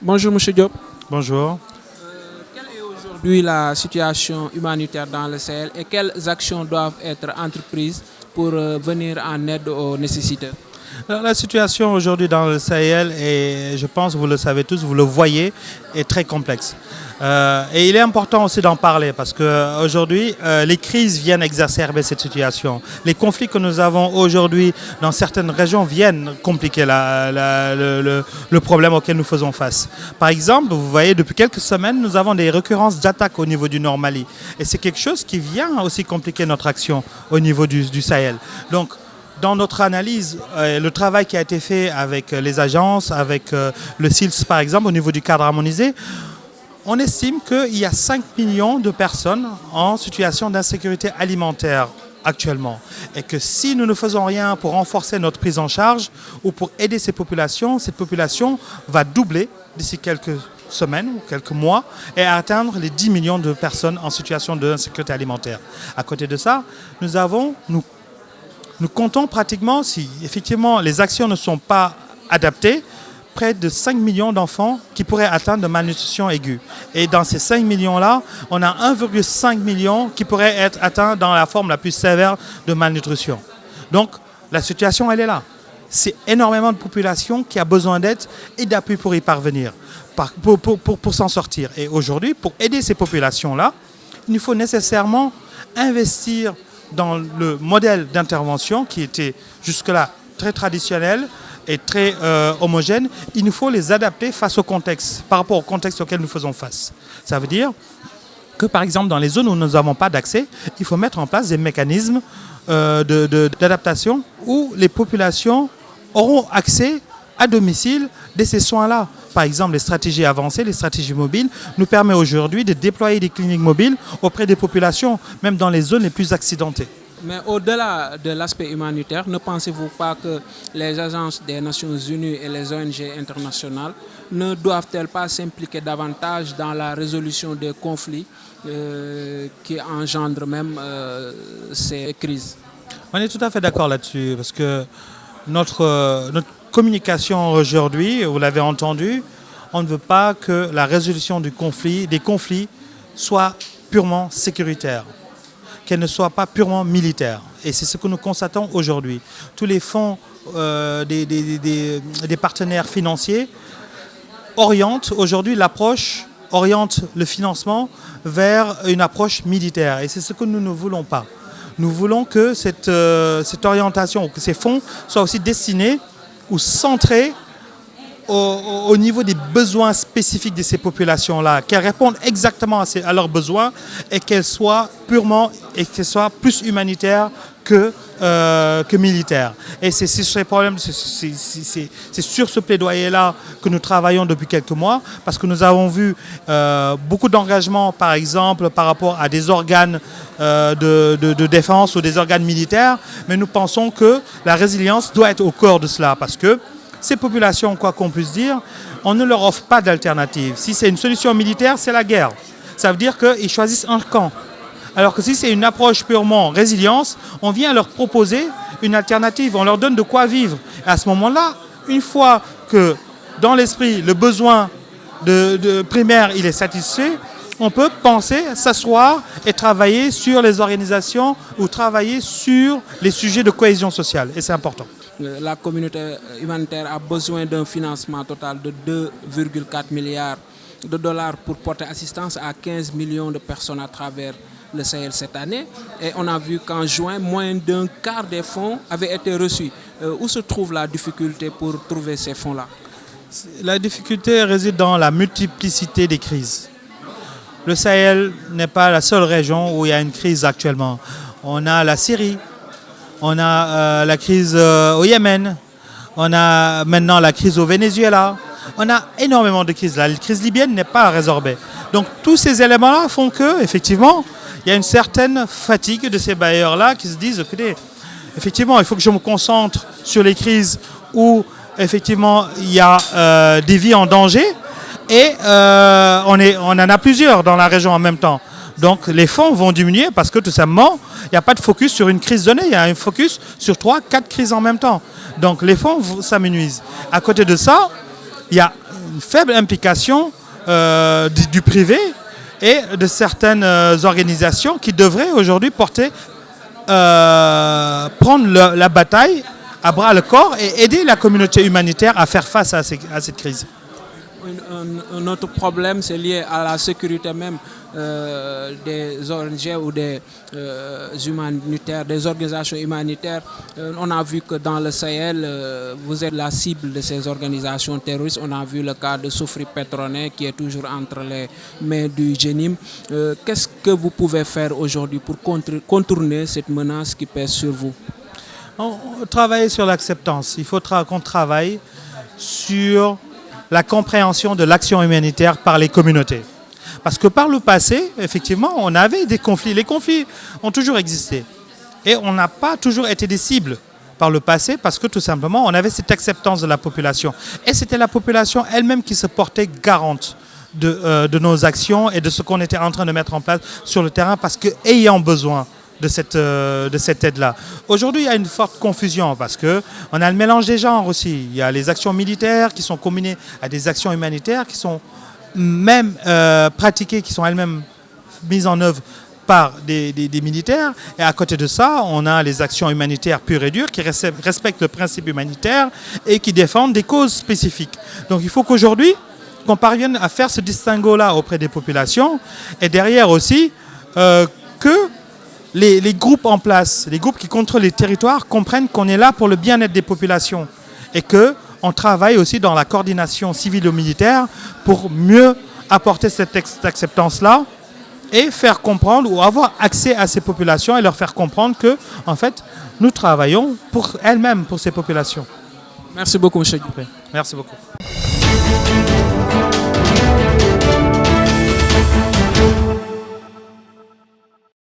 Bonjour Monsieur Diop. Bonjour. Quelle est aujourd'hui la situation humanitaire dans le Sahel et quelles actions doivent être entreprises pour venir en aide aux nécessiteux? Alors, la situation aujourd'hui dans le Sahel est, je pense, vous le savez tous, vous le voyez, est très complexe. Et il est important aussi d'en parler parce qu'aujourd'hui, les crises viennent exacerber cette situation. Les conflits que nous avons aujourd'hui dans certaines régions viennent compliquer le problème auquel nous faisons face. Par exemple, vous voyez, depuis quelques semaines, nous avons des récurrences d'attaques au niveau du Nord Mali. Et c'est quelque chose qui vient aussi compliquer notre action au niveau du Sahel. Donc, dans notre analyse, le travail qui a été fait avec les agences, avec le SILS par exemple, au niveau du cadre harmonisé, on estime qu'il y a 5 millions de personnes en situation d'insécurité alimentaire actuellement. Et que si nous ne faisons rien pour renforcer notre prise en charge ou pour aider cette population va doubler d'ici quelques semaines ou quelques mois et atteindre les 10 millions de personnes en situation d'insécurité alimentaire. À côté de ça, nous comptons pratiquement, si effectivement les actions ne sont pas adaptées, près de 5 millions d'enfants qui pourraient atteindre de malnutrition aiguë. Et dans ces 5 millions-là, on a 1,5 million qui pourraient être atteints dans la forme la plus sévère de malnutrition. Donc la situation, elle est là. C'est énormément de population qui a besoin d'aide et d'appui pour y parvenir, pour s'en sortir. Et aujourd'hui, pour aider ces populations-là, il nous faut nécessairement investir dans le modèle d'intervention qui était jusque-là très traditionnel et très homogène. Il nous faut les adapter face au contexte, par rapport au contexte auquel nous faisons face. Ça veut dire que, par exemple, dans les zones où nous n'avons pas d'accès, il faut mettre en place des mécanismes d'adaptation où les populations auront accès à domicile de ces soins-là. Par exemple, les stratégies avancées, les stratégies mobiles nous permettent aujourd'hui de déployer des cliniques mobiles auprès des populations, même dans les zones les plus accidentées. Mais au-delà de l'aspect humanitaire, ne pensez-vous pas que les agences des Nations Unies et les ONG internationales ne doivent-elles pas s'impliquer davantage dans la résolution des conflits qui engendrent même ces crises? On est tout à fait d'accord là-dessus, parce que notre communication aujourd'hui, vous l'avez entendu, on ne veut pas que la résolution des conflits soit purement sécuritaire, qu'elle ne soit pas purement militaire. Et c'est ce que nous constatons aujourd'hui. Tous les fonds des partenaires financiers orientent aujourd'hui orientent le financement vers une approche militaire. Et c'est ce que nous ne voulons pas. Nous voulons que cette orientation, que ces fonds soient aussi destinés ou centrés au niveau des besoins spécifiques de ces populations-là, qu'elles répondent exactement à leurs besoins et qu'elles soient plus humanitaires que militaires. Et c'est ces problèmes, c'est sur ce plaidoyer-là que nous travaillons depuis quelques mois, parce que nous avons vu beaucoup d'engagement, par exemple, par rapport à des organes de défense ou des organes militaires, mais nous pensons que la résilience doit être au cœur de cela, parce que ces populations, quoi qu'on puisse dire, on ne leur offre pas d'alternative. Si c'est une solution militaire, c'est la guerre. Ça veut dire qu'ils choisissent un camp. Alors que si c'est une approche purement résilience, on vient leur proposer une alternative, on leur donne de quoi vivre. Et à ce moment-là, une fois que dans l'esprit, le besoin primaire il est satisfait, on peut penser, s'asseoir et travailler sur les organisations ou travailler sur les sujets de cohésion sociale. Et c'est important. La communauté humanitaire a besoin d'un financement total de 2,4 milliards de dollars pour porter assistance à 15 millions de personnes à travers le Sahel cette année. Et on a vu qu'en juin, moins d'un quart des fonds avaient été reçus. Où se trouve la difficulté pour trouver ces fonds-là? La difficulté réside dans la multiplicité des crises. Le Sahel n'est pas la seule région où il y a une crise actuellement. On a la Syrie, on a la crise au Yémen, on a maintenant la crise au Venezuela. On a énormément de crises. La crise libyenne n'est pas résorbée. Donc tous ces éléments-là font que, effectivement, il y a une certaine fatigue de ces bailleurs-là qui se disent, écoutez, effectivement, il faut que je me concentre sur les crises où, effectivement, il y a des vies en danger. Et on en a plusieurs dans la région en même temps. Donc les fonds vont diminuer parce que tout simplement, il n'y a pas de focus sur une crise donnée, il y a un focus sur 3-4 crises en même temps. Donc les fonds s'amenuisent. À côté de ça, il y a une faible implication du privé et de certaines organisations qui devraient aujourd'hui prendre la bataille à bras le corps et aider la communauté humanitaire à faire face à cette crise. Un autre problème, c'est lié à la sécurité même des ONG ou des humanitaires, des organisations humanitaires. On a vu que dans le Sahel, vous êtes la cible de ces organisations terroristes. On a vu le cas de Soufri Petronet qui est toujours entre les mains du Jenim. Qu'est-ce que vous pouvez faire aujourd'hui pour contourner cette menace qui pèse sur vous? On travaille sur l'acceptance. Il faut qu'on travaille sur la compréhension de l'action humanitaire par les communautés. Parce que par le passé, effectivement, on avait des conflits. Les conflits ont toujours existé. Et on n'a pas toujours été des cibles par le passé parce que tout simplement, on avait cette acceptance de la population. Et c'était la population elle-même qui se portait garante de nos actions et de ce qu'on était en train de mettre en place sur le terrain parce qu'ayant besoin de cette aide-là. Aujourd'hui, il y a une forte confusion parce qu'on a le mélange des genres aussi. Il y a les actions militaires qui sont combinées à des actions humanitaires qui sont même pratiquées, qui sont elles-mêmes mises en œuvre par des militaires. Et à côté de ça, on a les actions humanitaires pures et dures qui respectent le principe humanitaire et qui défendent des causes spécifiques. Donc il faut qu'aujourd'hui, qu'on parvienne à faire ce distinguo-là auprès des populations et derrière aussi que les groupes en place, les groupes qui contrôlent les territoires comprennent qu'on est là pour le bien-être des populations et qu'on travaille aussi dans la coordination civilo-militaire pour mieux apporter cette acceptance-là et faire comprendre ou avoir accès à ces populations et leur faire comprendre que, en fait, nous travaillons pour elles-mêmes, pour ces populations. Merci beaucoup, M. Dupé. Merci beaucoup.